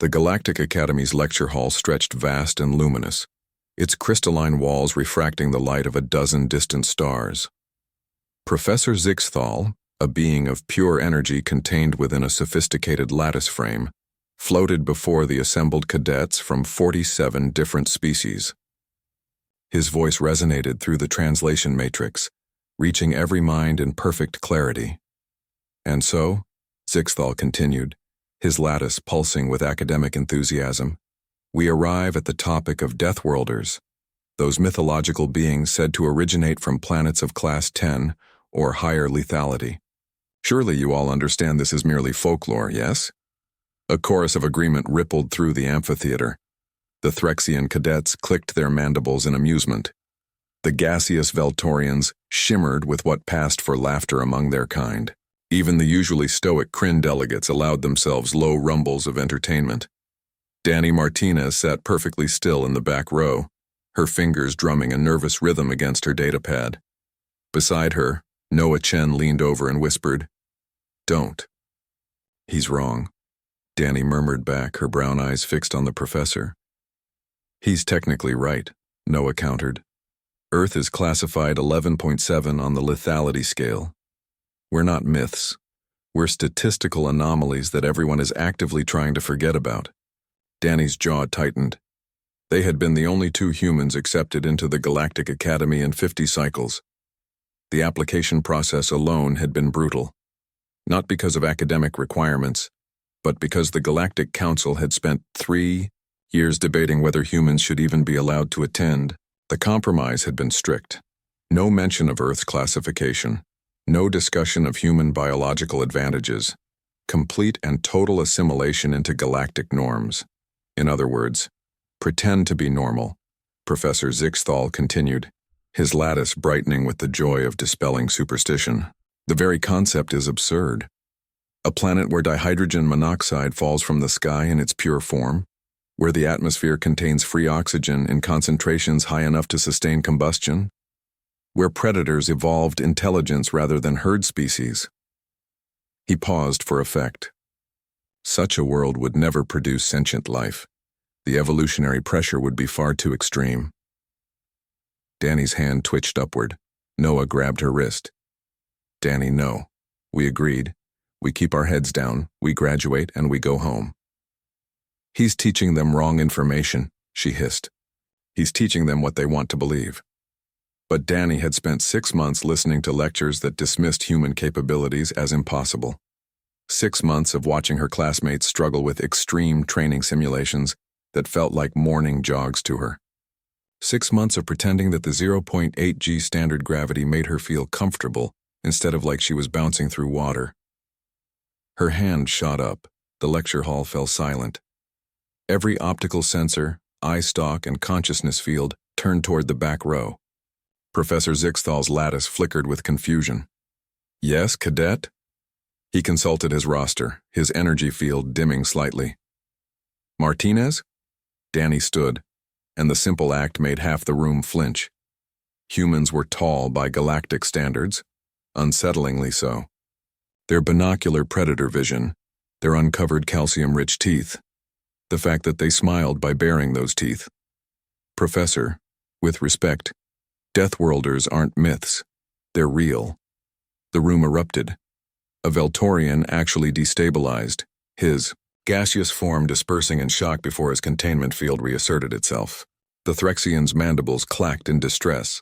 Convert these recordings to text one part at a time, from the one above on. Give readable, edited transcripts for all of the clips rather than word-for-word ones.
The Galactic Academy's lecture hall stretched vast and luminous, its crystalline walls refracting the light of a dozen distant stars. Professor Zixthal, a being of pure energy contained within a sophisticated lattice frame, floated before the assembled cadets from 47 different species. His voice resonated through the translation matrix, reaching every mind in perfect clarity. And so, Zixthal continued, his lattice pulsing with academic enthusiasm, we arrive at the topic of Deathworlders, those mythological beings said to originate from planets of Class 10 or higher lethality. Surely you all understand this is merely folklore, yes? A chorus of agreement rippled through the amphitheater. The Threxian cadets clicked their mandibles in amusement. The gaseous Veltorians shimmered with what passed for laughter among their kind. Even the usually stoic Kryn delegates allowed themselves low rumbles of entertainment. Dani Martinez sat perfectly still in the back row, her fingers drumming a nervous rhythm against her datapad. Beside her, Noah Chen leaned over and whispered, "Don't." "He's wrong," Dani murmured back, her brown eyes fixed on the professor. "He's technically right," Noah countered. "Earth is classified 11.7 on the lethality scale. We're not myths. We're statistical anomalies that everyone is actively trying to forget about." Dani's jaw tightened. They had been the only two humans accepted into the Galactic Academy in 50 cycles. The application process alone had been brutal. Not because of academic requirements, but because the Galactic Council had spent 3 years debating whether humans should even be allowed to attend. The compromise had been strict. No mention of Earth's classification. No discussion of human biological advantages. Complete and total assimilation into galactic norms. In other words, pretend to be normal, Professor Zixthal continued, his lattice brightening with the joy of dispelling superstition. The very concept is absurd. A planet where dihydrogen monoxide falls from the sky in its pure form, where the atmosphere contains free oxygen in concentrations high enough to sustain combustion, where predators evolved intelligence rather than herd species. He paused for effect. Such a world would never produce sentient life. The evolutionary pressure would be far too extreme. Dani's hand twitched upward. Noah grabbed her wrist. "Dani, no. We agreed. We keep our heads down, we graduate, and we go home." "He's teaching them wrong information," she hissed. "He's teaching them what they want to believe." But Dani had spent 6 months listening to lectures that dismissed human capabilities as impossible. 6 months of watching her classmates struggle with extreme training simulations that felt like morning jogs to her. 6 months of pretending that the 0.8 g standard gravity made her feel comfortable instead of like she was bouncing through water. Her hand shot up. The lecture hall fell silent. Every optical sensor, eye stalk, and consciousness field turned toward the back row. Professor Zixthal's lattice flickered with confusion. "Yes, Cadet?" He consulted his roster, his energy field dimming slightly. "Martinez?" Dani stood, and the simple act made half the room flinch. Humans were tall by galactic standards, unsettlingly so. Their binocular predator vision, their uncovered calcium-rich teeth, the fact that they smiled by baring those teeth. "Professor, with respect, Deathworlders aren't myths. They're real." The room erupted. A Veltorian actually destabilized, his gaseous form dispersing in shock before his containment field reasserted itself. The Threxian's mandibles clacked in distress.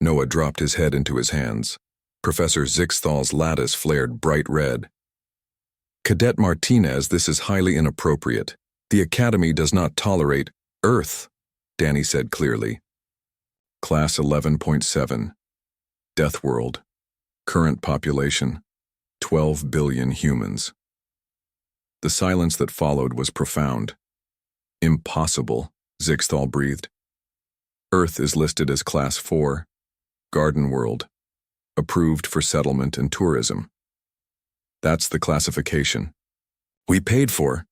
Noah dropped his head into his hands. Professor Zixthal's lattice flared bright red. "Cadet Martinez, this is highly inappropriate. The Academy does not tolerate Earth," Dani said clearly. Class 11.7. Deathworld. Current population, 12 billion humans. The silence that followed was profound. "Impossible," Zixthal breathed. "Earth is listed as Class 4, Garden World, approved for settlement and tourism. That's the classification." "We paid for,"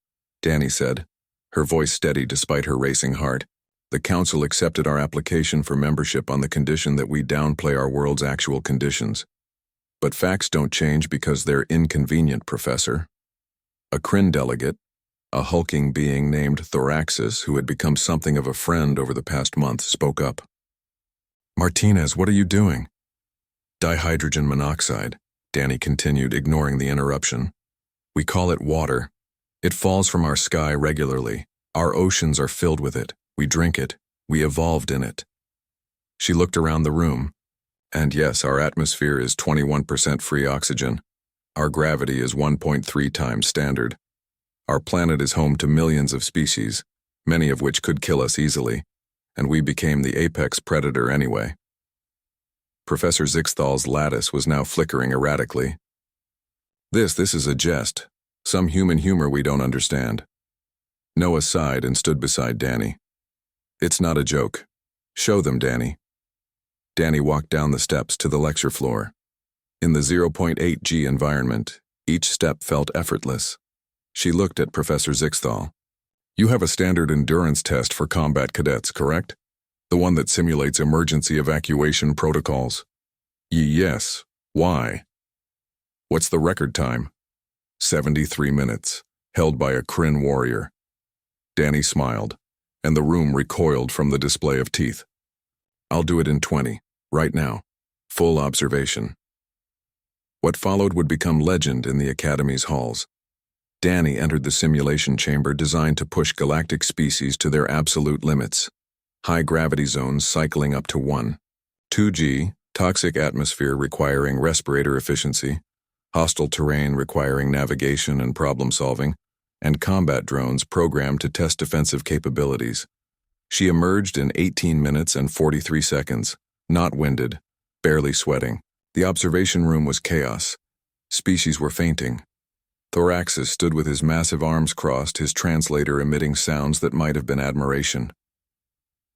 Dani said, her voice steady despite her racing heart. "The Council accepted our application for membership on the condition that we downplay our world's actual conditions. But facts don't change because they're inconvenient, Professor." A Kryn delegate, A hulking being named Thoraxis, who had become something of a friend over the past month, spoke up. "Martinez, what are you doing?" "Dihydrogen monoxide," Danny continued, ignoring the interruption. "We call it water. It falls from our sky regularly. Our oceans are filled with it. We drink it. We evolved in it." She looked around the room. "And yes, our atmosphere is 21% free oxygen. Our gravity is 1.3 times standard. Our planet is home to millions of species, many of which could kill us easily, and we became the apex predator anyway." Professor Zixthal's lattice was now flickering erratically. This is a jest. Some human humor we don't understand." Noah sighed and stood beside Danny. "It's not a joke. Show them, Danny." Danny walked down the steps to the lecture floor. In the 0.8 G environment, each step felt effortless. She looked at Professor Zixthal. "You have a standard endurance test for combat cadets, correct? The one that simulates emergency evacuation protocols." "Yes. Why?" "What's the record time?" 73 minutes, held by a Kryn warrior." Danny smiled, and the room recoiled from the display of teeth. "I'll do it in 20, right now. Full observation." What followed would become legend in the Academy's halls. Danny entered the simulation chamber designed to push galactic species to their absolute limits. High gravity zones cycling up to 1.2 G, toxic atmosphere requiring respirator efficiency, hostile terrain requiring navigation and problem-solving, and combat drones programmed to test defensive capabilities. She emerged in 18 minutes and 43 seconds, not winded, barely sweating. The observation room was chaos. Species were fainting. Thoraxis stood with his massive arms crossed, his translator emitting sounds that might have been admiration.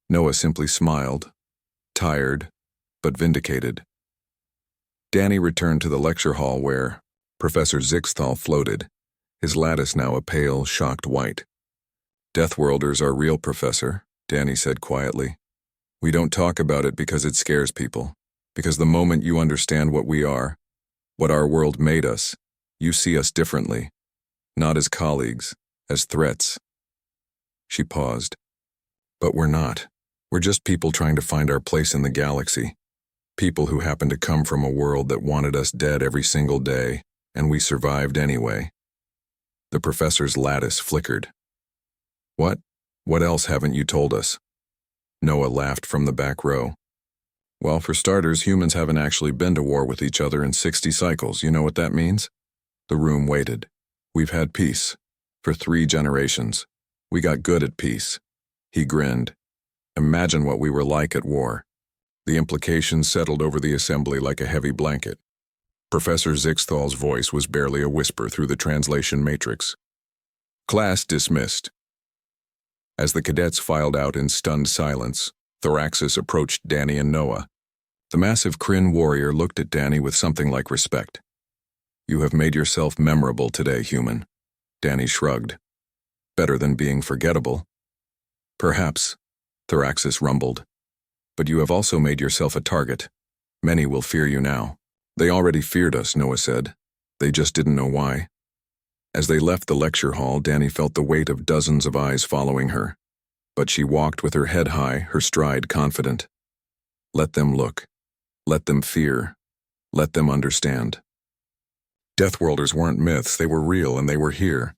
Noah simply smiled, tired, but vindicated. Danny returned to the lecture hall where Professor Zixthal floated, his lattice now a pale, shocked white. "Deathworlders are real, Professor," Danny said quietly. "We don't talk about it because it scares people, because the moment you understand what we are, what our world made us, you see us differently, not as colleagues, as threats." She paused. "But we're not. We're just people trying to find our place in the galaxy. People who happen to come from a world that wanted us dead every single day, and we survived anyway." The professor's lattice flickered. What else haven't you told us?" Noah laughed from the back row. "Well, for starters, humans haven't actually been to war with each other in 60 cycles. You know what that means?" The room waited. "We've had peace. For 3 generations. We got good at peace." He grinned. "Imagine what we were like at war." The implications settled over the assembly like a heavy blanket. Professor Zixthal's voice was barely a whisper through the translation matrix. "Class dismissed." As the cadets filed out in stunned silence, Thoraxis approached Danny and Noah. The massive Kryn warrior looked at Danny with something like respect. "You have made yourself memorable today, human." Danny shrugged. "Better than being forgettable." "Perhaps," Thoraxis rumbled. "But you have also made yourself a target. Many will fear you now." "They already feared us," Noah said. "They just didn't know why." As they left the lecture hall, Danny felt the weight of dozens of eyes following her. But she walked with her head high, her stride confident. Let them look. Let them fear. Let them understand. Deathworlders weren't myths, they were real and they were here.